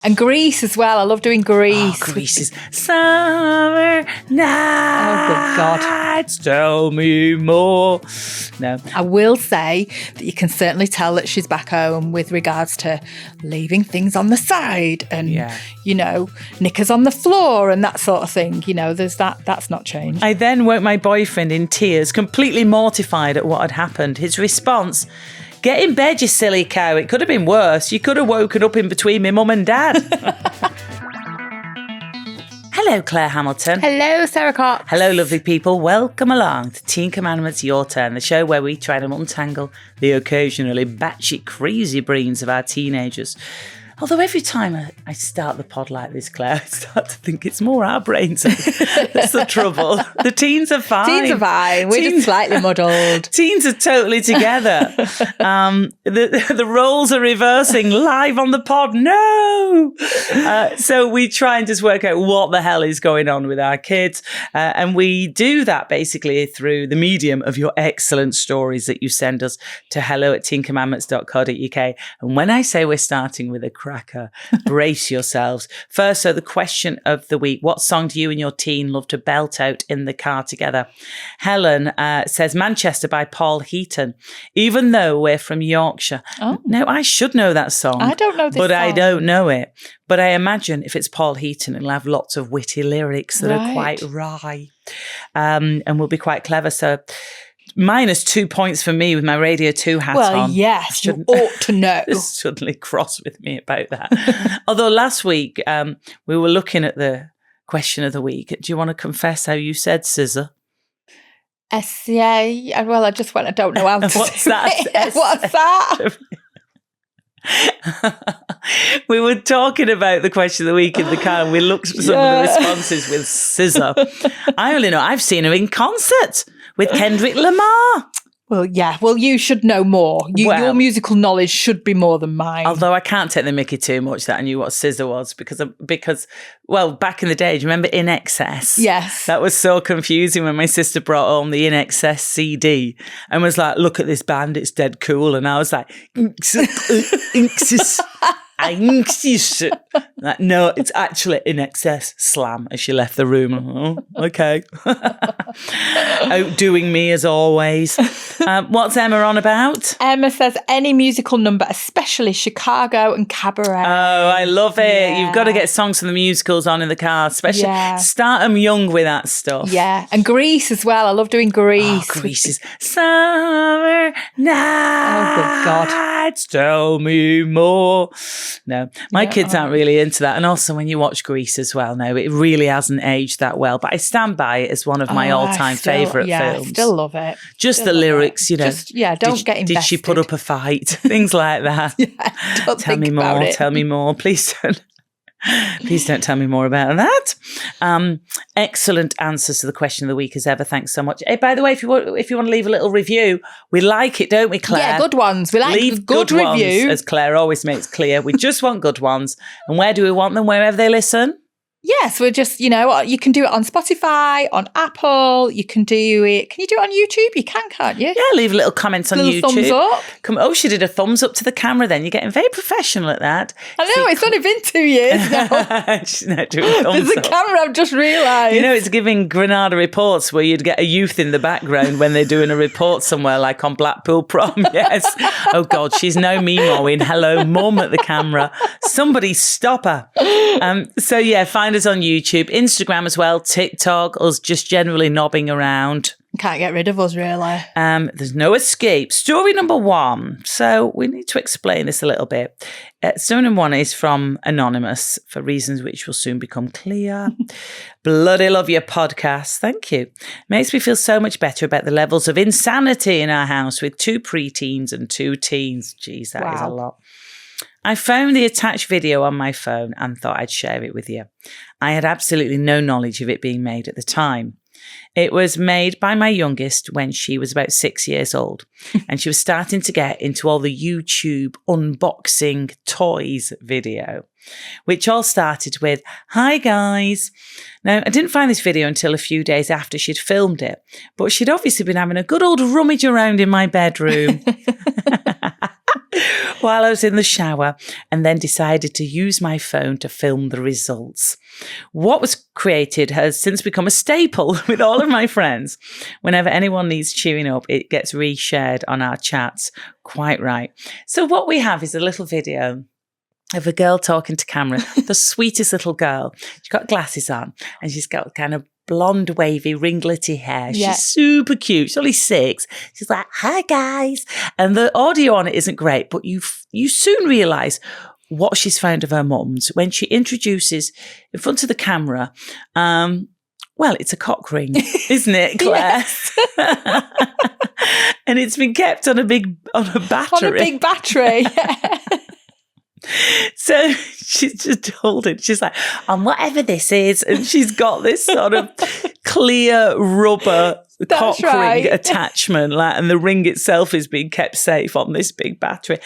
And Grease as well. I love doing Grease. Oh, Grease is summer nights. Oh, good God. Tell me more. No. I will say that you can certainly tell that she's back home with regards to leaving things on the side and, you know, knickers on the floor and that sort of thing. You know, there's that's not changed. I then woke my boyfriend in tears, completely mortified at what had happened. His response, "Get in bed, you silly cow. It could have been worse. You could have woken up in between me mum and dad." Hello, Claire Hamilton. Hello, Sarah Cox. Hello, lovely people. Welcome along to Teen Commandments Your Turn, the show where we try to untangle the occasionally batshit crazy brains of our teenagers. Although every time I start the pod like this, Claire, I start to think it's more our brains. That's the trouble. The teens are fine. Teens are fine. We're just slightly muddled. Teens are totally together. The roles are reversing live on the pod. No! So we try and just work out what the hell is going on with our kids. And we do that basically through the medium of your excellent stories that you send us to hello@teencommandments.co.uk. And when I say we're starting with a cracker, brace yourselves. First, so the question of the week: what song do you and your teen love to belt out in the car together? Helen says Manchester by Paul Heaton, even though we're from Yorkshire. Oh. No, I should know that song. I don't know this but song. I don't know it. But I imagine if it's Paul Heaton, it'll have lots of witty lyrics that are quite wry and will be quite clever. So -2 points for me with my Radio 2 hat on. Well, yes, you ought to know. Suddenly cross with me about that. Although last week we were looking at the question of the week. Do you want to confess how you said scissor? S-C-A. Well, I just went, I don't know how to What's do that? it. What's that? We were talking about the question of the week in the car and we looked at some of the responses with scissor. I only know I've seen her in concert with Kendrick Lamar. Well, yeah. Well, you should know more. Your musical knowledge should be more than mine. Although I can't take the mickey too much that I knew what scissor was because well, back in the day, do you remember In Excess? Yes. That was so confusing when my sister brought home the In Excess CD and was like, "Look at this band, it's dead cool." And I was like, "Inxis." Like, no, it's actually In Excess Slam as she left the room. Oh, okay. Outdoing me as always. What's Emma on about? Emma says any musical number, especially Chicago and Cabaret. Oh, I love it. Yeah. You've got to get songs from the musicals on in the car, especially start them young with that stuff. Yeah, and Grease as well. I love doing Grease. Oh, Grease is summer nights. Oh, good God. Tell me more. No, my kids aren't really into that. And also when you watch Grease as well, no, it really hasn't aged that well. But I stand by it as one of my all-time favourite films. I still love it. Just the lyrics, you know. Just, don't get invested. Did she put up a fight? Things like that. Tell me more. Tell me more. Please don't. Please don't tell me more about that. Excellent answers to the question of the week as ever. Thanks so much. Hey, by the way, if you want to leave a little review, we like it, don't we, Claire? Yeah, good ones. We like leave good review. Ones, as Claire always makes clear. We just want good ones. And where do we want them? Wherever they listen. Yes, we're just, you can do it on Spotify, on Apple, you can do it. Can you do it on YouTube? You can't you? Yeah, leave little comments on YouTube. Thumbs up. She did a thumbs up to the camera then. You're getting very professional at that. I know, it's only been 2 years now. She's not doing thumbs There's a up. camera, I've just realised. You know, it's giving Granada Reports where you'd get a youth in the background when they're doing a report somewhere like on Blackpool Prom. Yes. Oh, God, she's no memoing. Hello, mum at the camera. Somebody stop her. So, yeah, find us on YouTube, Instagram as well, TikTok, us just generally knobbing around. Can't get rid of us, really. There's no escape. Story number 1. So we need to explain this a little bit. Story number 1 is from Anonymous for reasons which will soon become clear. Bloody love your podcast. Thank you. Makes me feel so much better about the levels of insanity in our house with 2 preteens and 2 teens. Jeez, that is a lot. I found the attached video on my phone and thought I'd share it with you. I had absolutely no knowledge of it being made at the time. It was made by my youngest when she was about 6 years old, and she was starting to get into all the YouTube unboxing toys video, which all started with, "Hi guys." Now, I didn't find this video until a few days after she'd filmed it, but she'd obviously been having a good old rummage around in my bedroom. while I was in the shower and then decided to use my phone to film the results. What was created has since become a staple with all of my friends. Whenever anyone needs cheering up, it gets reshared on our chats. Quite right. So what we have is a little video of a girl talking to camera, the sweetest little girl. She's got glasses on and she's got kind of blonde, wavy, ringlety hair. Yeah. She's super cute. She's only 6. She's like, hi, guys. And the audio on it isn't great, but you soon realise what she's found of her mum's when she introduces in front of the camera, well, it's a cock ring, isn't it, Claire? And it's been kept on a battery. On a big battery, yeah. So she's just holding, she's like, and whatever this is, and she's got this sort of clear rubber cock ring attachment, and the ring itself is being kept safe on this big battery.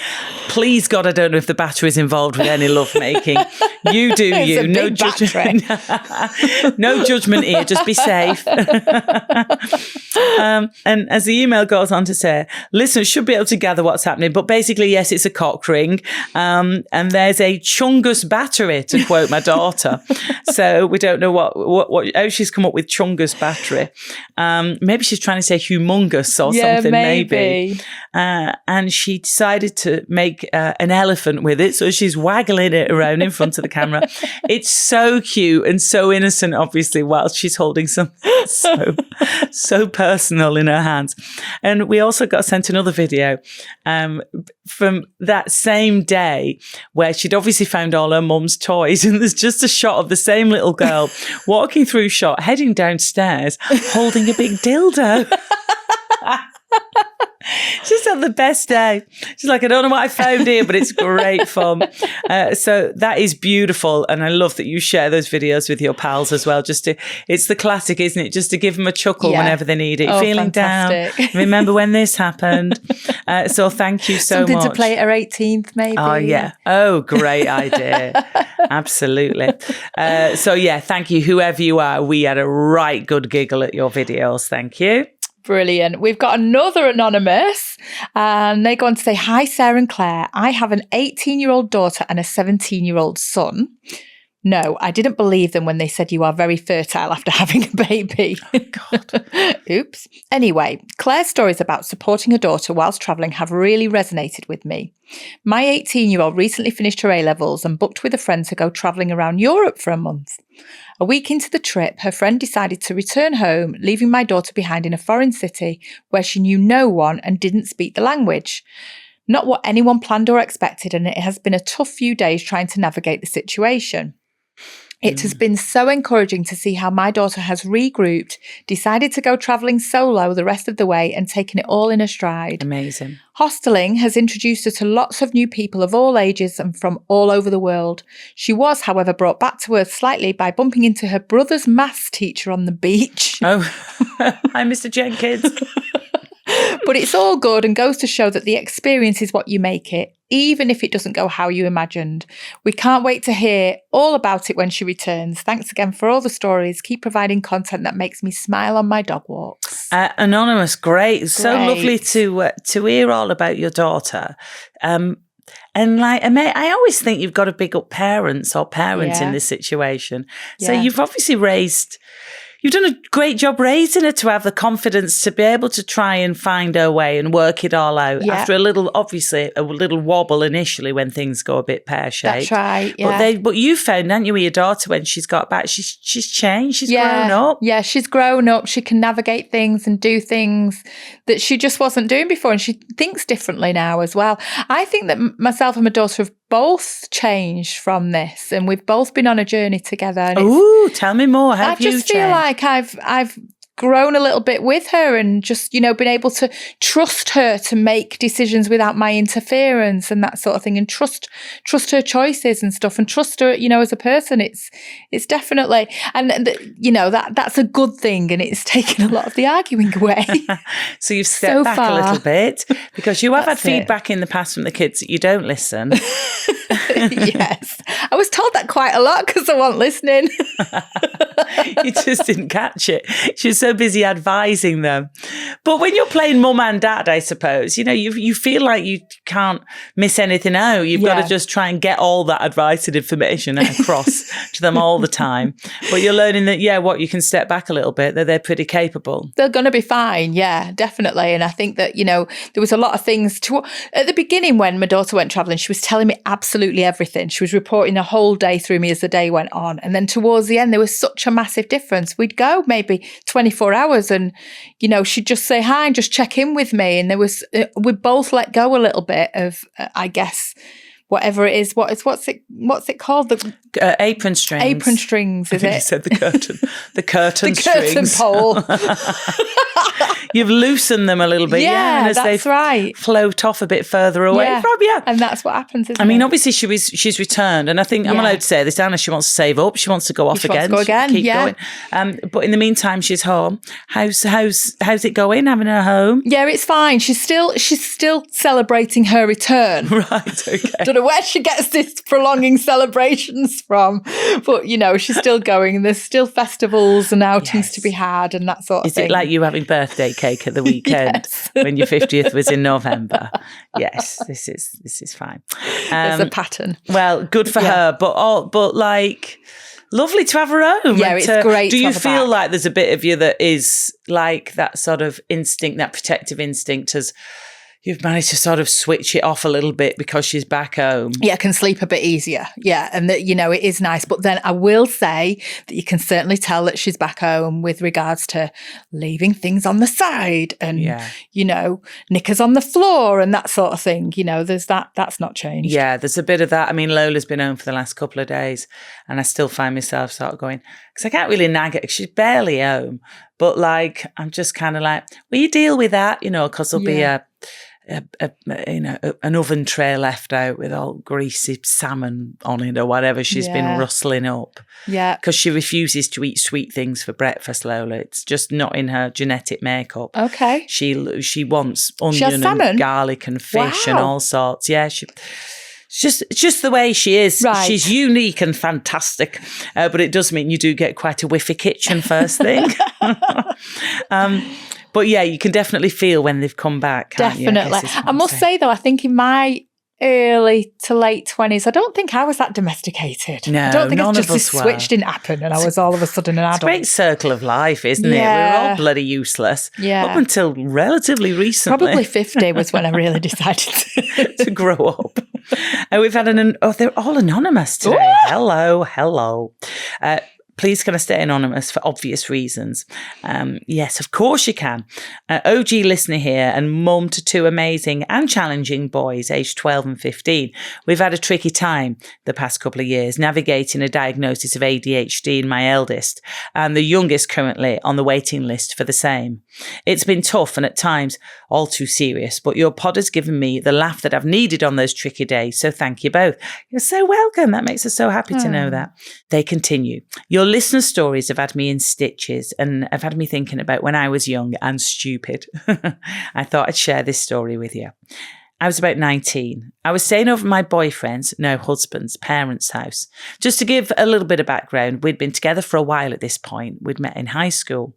Please God, I don't know if the battery is involved with any lovemaking. You do it's you. No judgment. No judgment here. Just be safe. And as the email goes on to say, listeners should be able to gather what's happening, but basically, yes, it's a cock ring. And there's a chungus battery, to quote my daughter. So we don't know what how she's come up with chungus battery. Maybe she's trying to say humongous or something, maybe. And she decided to make an elephant with it. So she's waggling it around in front of the camera. It's so cute and so innocent, obviously, whilst she's holding something so personal in her hands. And we also got sent another video from that same day where she'd obviously found all her mum's toys. And there's just a shot of the same little girl walking through shot, heading downstairs, holding a big dildo. She's had the best day. She's like, I don't know what I found here, but it's great fun. So that is beautiful. And I love that you share those videos with your pals as well. It's the classic, isn't it? Just to give them a chuckle whenever they need it. Feeling fantastic. Down. Remember when this happened? So thank you so much. Something to play at her 18th, maybe. Oh, yeah. Oh, great idea. Absolutely. So yeah, thank you. Whoever you are, we had a right good giggle at your videos. Thank you. Brilliant. We've got another anonymous, and they go on to say, hi, Sara and Clare. I have an 18-year-old daughter and a 17-year-old son. No, I didn't believe them when they said you are very fertile after having a baby. Oh, God. Oops. Anyway, Claire's stories about supporting her daughter whilst travelling have really resonated with me. My 18-year-old recently finished her A-levels and booked with a friend to go travelling around Europe for a month. A week into the trip, her friend decided to return home, leaving my daughter behind in a foreign city where she knew no one and didn't speak the language. Not what anyone planned or expected, and it has been a tough few days trying to navigate the situation. It has been so encouraging to see how my daughter has regrouped, decided to go travelling solo the rest of the way and taken it all in a stride. Amazing. Hosteling has introduced her to lots of new people of all ages and from all over the world. She was, however, brought back to earth slightly by bumping into her brother's maths teacher on the beach. Oh, hi, Mr. Jenkins. But it's all good and goes to show that the experience is what you make it, even if it doesn't go how you imagined. We can't wait to hear all about it when she returns. Thanks again for all the stories. Keep providing content that makes me smile on my dog walks. Anonymous, great. So lovely to hear all about your daughter. And I always think you've got to big up parents in this situation. So you've obviously you've done a great job raising her to have the confidence to be able to try and find her way and work it all out after a little wobble initially when things go a bit pear-shaped. That's right, yeah. But you found, haven't you, with your daughter when she's got back, she's changed, she's grown up. Yeah, she's grown up. She can navigate things and do things that she just wasn't doing before, and she thinks differently now as well. I think that myself and my daughter have both changed from this, and we've both been on a journey together. Ooh, tell me more. How have you changed? I just feel like I've grown a little bit with her and just, been able to trust her to make decisions without my interference and that sort of thing, and trust her choices and stuff, and trust her, as a person. It's definitely, and that's a good thing, and it's taken a lot of the arguing away. So you've stepped back a little bit because you have had feedback in the past from the kids that you don't listen. Yes. I was told that quite a lot because I wasn't listening. You just didn't catch it. She was so busy advising them. But when you're playing mum and dad, I suppose, you feel like you can't miss anything out. You've got to just try and get all that advice and information across to them all the time. But you're learning that, you can step back a little bit, that they're pretty capable. They're going to be fine. Yeah, definitely. And I think that, there was a lot of things at the beginning when my daughter went travelling, she was telling me absolutely everything. She was reporting the whole day through me as the day went on. And then towards the end, there was such a massive difference. We'd go maybe 24 hours and, she'd just say hi and just check in with me. And we both let go a little bit of, I guess, whatever it is. What's it called? The apron strings. Apron strings, is it? You said the curtain. The curtain the strings. Curtain pole. You've loosened them a little bit, and as that's they right. float off a bit further away from you. And that's what happens, isn't it? I mean, obviously she's returned, and I think I'm allowed to say this, Anna. She wants to save up. She wants to go off again. Keep going. But in the meantime, she's home. How's it going? Having her home? Yeah, it's fine. She's still celebrating her return. Right. Okay. Don't know where she gets this prolonging celebrations from, but she's still going, and there's still festivals and outings to be had, and that sort of thing. Is it like you having birthday cake at the weekend when your 50th was in November? Yes, this is fine. There's a pattern. Well, good for her, but lovely to have her home. Yeah, it's great. Do you feel like there's a bit of you that is like that sort of instinct, that protective instinct, as you've managed to sort of switch it off a little bit because she's back home? Yeah, I can sleep a bit easier. Yeah, and that, it is nice. But then I will say that you can certainly tell that she's back home with regards to leaving things on the side and, knickers on the floor and that sort of thing. There's that's not changed. Yeah, there's a bit of that. I mean, Lola's been home for the last couple of days and I still find myself sort of going, because I can't really nag it. She's barely home. But I'm just kind of like, will you deal with that? Because there'll be an oven tray left out with all greasy salmon on it or whatever she's been rustling up. Yeah. Because she refuses to eat sweet things for breakfast, Lola. It's just not in her genetic makeup. Okay. She wants onion and garlic and fish and all sorts. Yeah, it's just the way she is. Right. She's unique and fantastic, but it does mean you do get quite a whiffy kitchen first thing. But yeah, you can definitely feel when they've come back, can't you? Definitely. I must say though, I think in my early to late 20s, I don't think I was that domesticated. No, I don't think none just of us this switch didn't happen and I was all of a sudden an adult. It's a great circle of life, isn't it? We're all bloody useless. Yeah. Up until relatively recently. Probably 50 was when I really decided to grow up. And we've had they're all anonymous today. Ooh. Hello. Please can I stay anonymous for obvious reasons? Yes, of course you can. OG listener here and mum to two amazing and challenging boys aged 12 and 15. We've had a tricky time the past couple of years navigating a diagnosis of ADHD in my eldest and the youngest currently on the waiting list for the same. It's been tough and at times all too serious, but your pod has given me the laugh that I've needed on those tricky days, so thank you both. You're so welcome. That makes us so happy to know that. They continue. Your listener stories have had me in stitches and have had me thinking about when I was young and stupid. I thought I'd share this story with you. I was about 19. I was staying over my boyfriend's, now husband's, parents' house. Just to give a little bit of background, we'd been together for a while at this point. We'd met in high school.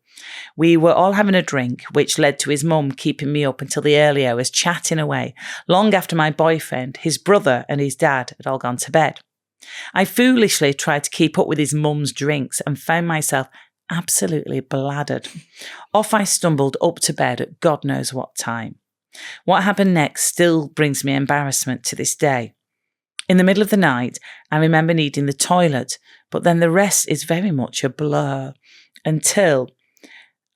We were all having a drink, which led to his mum keeping me up until the early hours, chatting away, long after my boyfriend, his brother and his dad had all gone to bed. I foolishly tried to keep up with his mum's drinks and found myself absolutely bladdered. Off I stumbled up to bed at God knows what time. What happened next still brings me embarrassment to this day. In the middle of the night, I remember needing the toilet, but then the rest is very much a blur until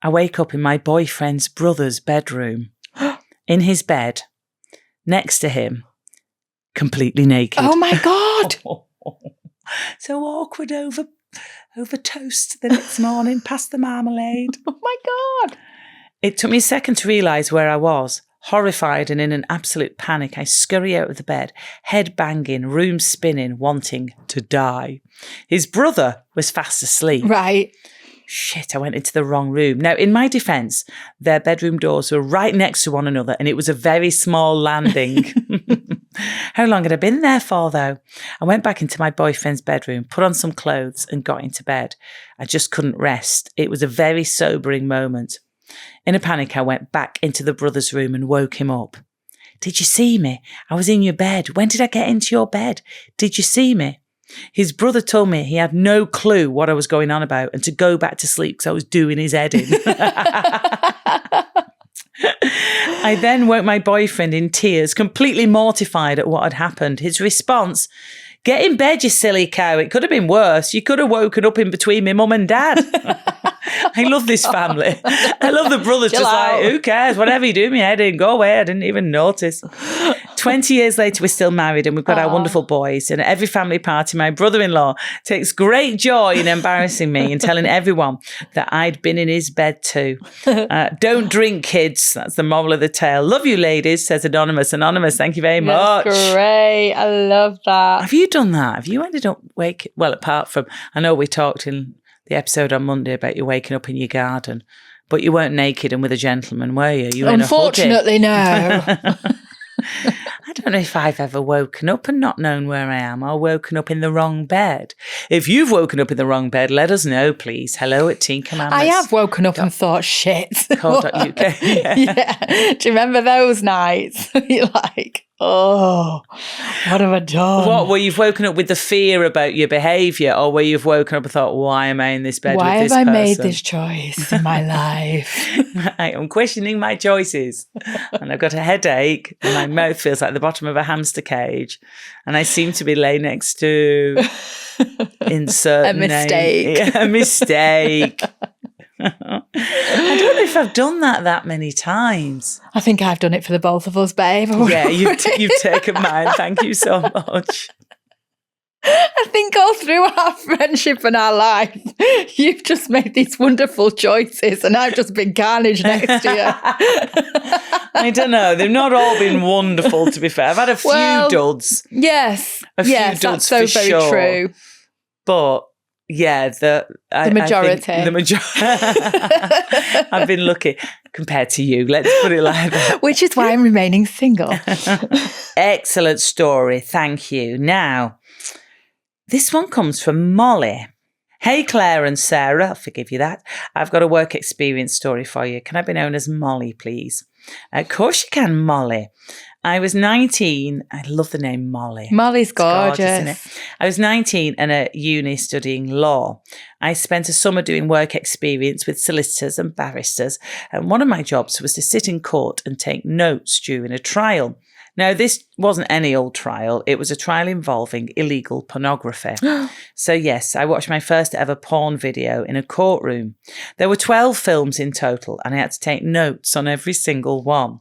I wake up in my boyfriend's brother's bedroom, in his bed, next to him, completely naked. Oh my God! So awkward over toast the next morning, past the marmalade. Oh my God! It took me a second to realise where I was. Horrified and in an absolute panic, I scurry out of the bed, head banging, room spinning, wanting to die. His brother was fast asleep. Right. Shit, I went into the wrong room. Now, in my defence, their bedroom doors were right next to one another and it was a very small landing. How long had I been there for, though? I went back into my boyfriend's bedroom, put on some clothes and got into bed. I just couldn't rest. It was a very sobering moment. In a panic, I went back into the brother's room and woke him up. Did you see me? I was in your bed. When did I get into your bed? Did you see me? His brother told me he had no clue what I was going on about and to go back to sleep because I was doing his head in. I then woke my boyfriend in tears, completely mortified at what had happened. His response, get in bed, you silly cow. It could have been worse. You could have woken up in between my mum and dad. I love this family. I love the brothers just like, who cares? Whatever you do, my head in, go away. I didn't even notice. 20 years later, we're still married and we've got our wonderful boys. And at every family party, my brother-in-law takes great joy in embarrassing me and telling everyone that I'd been in his bed too. Don't drink, kids. That's the moral of the tale. Love you, ladies, says Anonymous. Anonymous, thank you very much. That's great. I love that. Have you done that? Have you ended up waking? Well, apart from, I know we talked in the episode on Monday about you waking up in your garden, but you weren't naked and with a gentleman, were you? You were Unfortunately, no. I don't know if I've ever woken up and not known where I am or woken up in the wrong bed. If you've woken up in the wrong bed, let us know, please. Hello at Teen Commandments. I have woken up and thought, shit. .co.uk. Yeah. Do you remember those nights? You're like, oh, what have I done? What, were you woken up with the fear about your behaviour, or were you woken up and thought, why am I in this bed with this person? Why have I made this choice in my life? I am questioning my choices. And I've got a headache and my mouth feels like the bottom of a hamster cage. And I seem to be laying next to insert a mistake. Name. A mistake. I don't know if I've done that many times. I think I've done it for the both of us, babe. Yeah, you've taken mine. Thank you so much. I think all through our friendship and our life, you've just made these wonderful choices and I've just been carnage next to you. I don't know. They've not all been wonderful, to be fair. I've had a few duds. Yes. A few duds that's so for very sure. true. But yeah, the majority. The majority. I've been lucky compared to you. Let's put it like that. Which is why I'm remaining single. Excellent story. Thank you. Now, this one comes from Molly. Hey, Claire and Sarah. I'll forgive you that. I've got a work experience story for you. Can I be known as Molly, please? Of course you can, Molly. I was 19. I love the name Molly. Molly's gorgeous. Isn't it? I was 19 and at uni studying law. I spent a summer doing work experience with solicitors and barristers, and one of my jobs was to sit in court and take notes during a trial. Now, this wasn't any old trial. It was a trial involving illegal pornography. So, yes, I watched my first ever porn video in a courtroom. There were 12 films in total, and I had to take notes on every single one.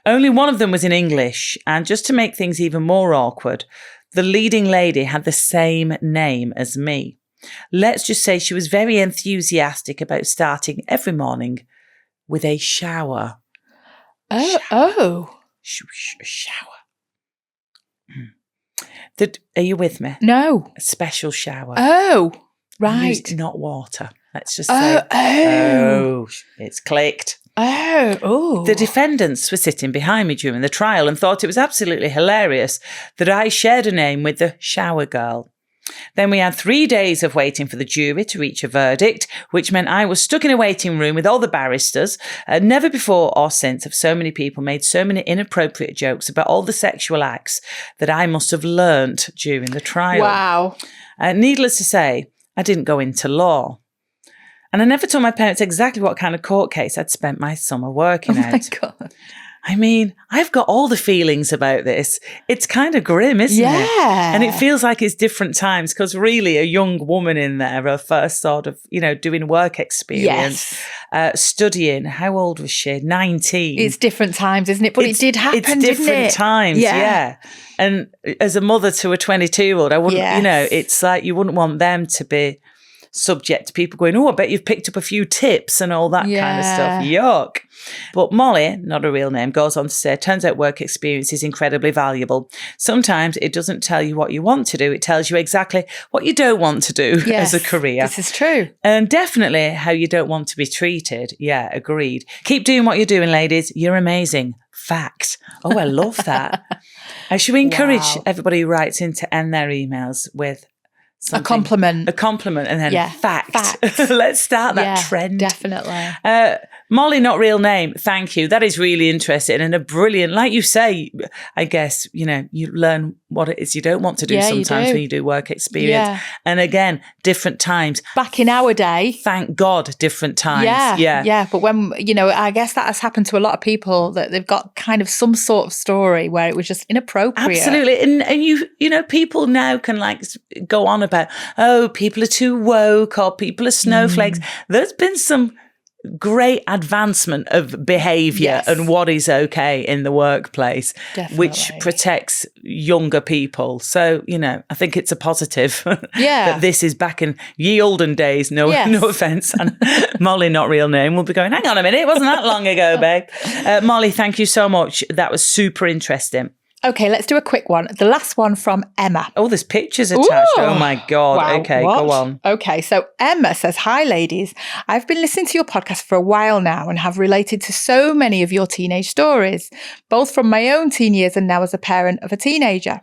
Only one of them was in English, and just to make things even more awkward, the leading lady had the same name as me. Let's just say she was very enthusiastic about starting every morning with a shower. Oh. Shower. Are you with me? No. A special shower. Oh, right. Not water. Let's just say. Oh, it's clicked. Oh. The defendants were sitting behind me during the trial and thought it was absolutely hilarious that I shared a name with the shower girl. Then we had 3 days of waiting for the jury to reach a verdict, which meant I was stuck in a waiting room with all the barristers. Never before or since have so many people made so many inappropriate jokes about all the sexual acts that I must have learnt during the trial. Wow. Needless to say, I didn't go into law. And I never told my parents exactly what kind of court case I'd spent my summer working out. Oh my God. I mean, I've got all the feelings about this. It's kind of grim, isn't it? Yeah. And it feels like it's different times because really a young woman in there, her first sort of, doing work experience, studying. How old was she? 19. It's different times, isn't it? But it did happen, didn't it? It's different times, yeah. And as a mother to a 22-year-old, I wouldn't, it's like you wouldn't want them to be subject to people going, oh, I bet you've picked up a few tips and all that kind of stuff. Yuck. But Molly, not a real name, goes on to say, turns out work experience is incredibly valuable. Sometimes it doesn't tell you what you want to do. It tells you exactly what you don't want to do as a career. This is true. And definitely how you don't want to be treated. Yeah, agreed. Keep doing what you're doing, ladies. You're amazing. fact. Oh, I love that. I should encourage everybody who writes in to end their emails with a compliment. A compliment and then fact. Let's start that trend. Definitely. Molly, not real name. Thank you. That is really interesting and a brilliant, like you say, I guess, you learn what it is you don't want to do sometimes when you do work experience. Yeah. And again, different times. Back in our day. Thank God, different times. Yeah. But when, I guess that has happened to a lot of people that they've got kind of some sort of story where it was just inappropriate. Absolutely. And people now can like go on about, people are too woke or people are snowflakes. There's been some great advancement of behaviour and what is okay in the workplace, which protects younger people. So, I think it's a positive that this is back in ye olden days. No offence. And Molly, not real name, will be going, hang on a minute, it wasn't that long ago, babe. Molly, thank you so much. That was super interesting. Okay, let's do a quick one. The last one from Emma. Oh, there's pictures attached. Ooh. Oh, my God. Wow, okay, what? Go on. Okay, so Emma says, hi, ladies. I've been listening to your podcast for a while now and have related to so many of your teenage stories, both from my own teen years and now as a parent of a teenager.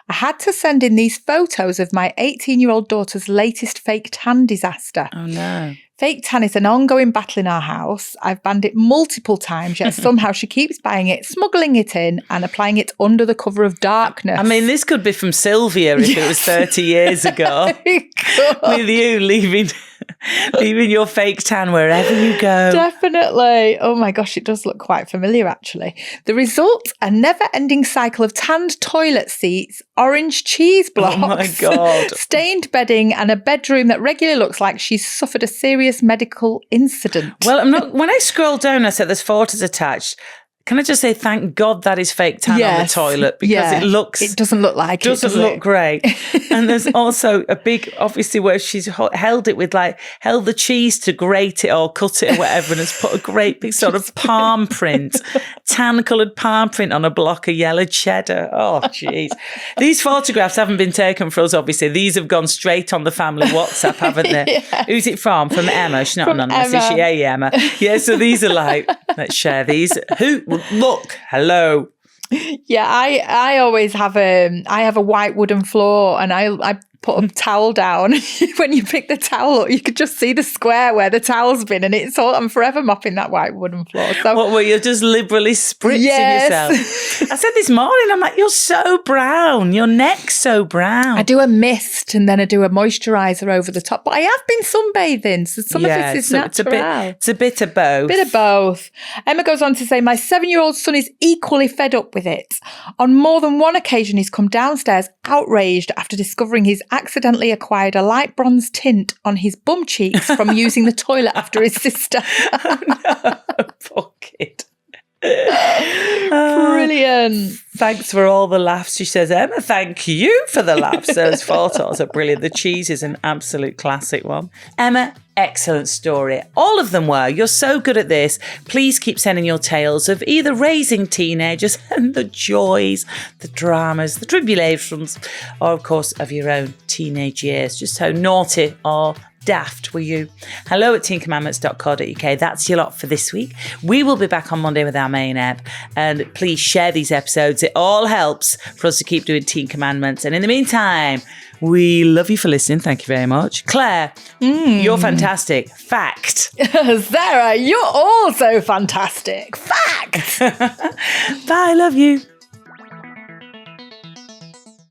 I had to send in these photos of my 18-year-old daughter's latest fake tan disaster. Oh, no. Fake tan is an ongoing battle in our house. I've banned it multiple times, yet somehow she keeps buying it, smuggling it in and applying it under the cover of darkness. I mean, this could be from Sylvia if it was 30 years ago. With you leaving your fake tan wherever you go. Definitely. Oh my gosh, it does look quite familiar actually. The result, a never-ending cycle of tanned toilet seats, orange cheese blocks, oh my God, stained bedding and a bedroom that regularly looks like she's suffered a serious medical incident. Well, when I scroll down, I said there's photos attached. Can I just say thank God that is fake tan on the toilet because it doesn't look like it. Doesn't look great. And there's also a big, obviously, where she's held it with held the cheese to grate it or cut it or whatever and has put a great big sort of palm print, tan coloured palm print on a block of yellow cheddar. Oh, jeez. These photographs haven't been taken for us, obviously. These have gone straight on the family WhatsApp, haven't they? Yes. Who's it from? From Emma. She's not anonymous, is she? Hey, Emma. Yeah, so these are like, let's share these. Look, hello. Yeah, I always have I have a white wooden floor and I put a towel down. When you pick the towel up, you could just see the square where the towel's been, and I'm forever mopping that white wooden floor. So, what were you just liberally spritzing yourself? I said this morning, I'm like, you're so brown. Your neck's so brown. I do a mist and then I do a moisturiser over the top. But I have been sunbathing, so some of this is natural. It's a bit of both. Bit of both. Emma goes on to say, my 7-year-old son is equally fed up with it. On more than one occasion, he's come downstairs outraged after discovering he's accidentally acquired a light bronze tint on his bum cheeks from using the toilet after his sister. Oh, no. Poor kid. Brilliant. Thanks for all the laughs. She says, Emma, thank you for the laughs. Those photos are brilliant. The cheese is an absolute classic one. Emma, excellent story. All of them were. You're so good at this. Please keep sending your tales of either raising teenagers and the joys, the dramas, the tribulations, or of course of your own teenage years. Just how naughty or daft were you? hello@teencommandments.co.uk. That's your lot for this week. We will be back on Monday with our main ep, and please share these episodes. It all helps for us to keep doing Teen Commandments. And in the meantime, we love you for listening. Thank you very much. Claire, you're fantastic. Fact. Sarah, you're also fantastic. Fact. Bye, love you.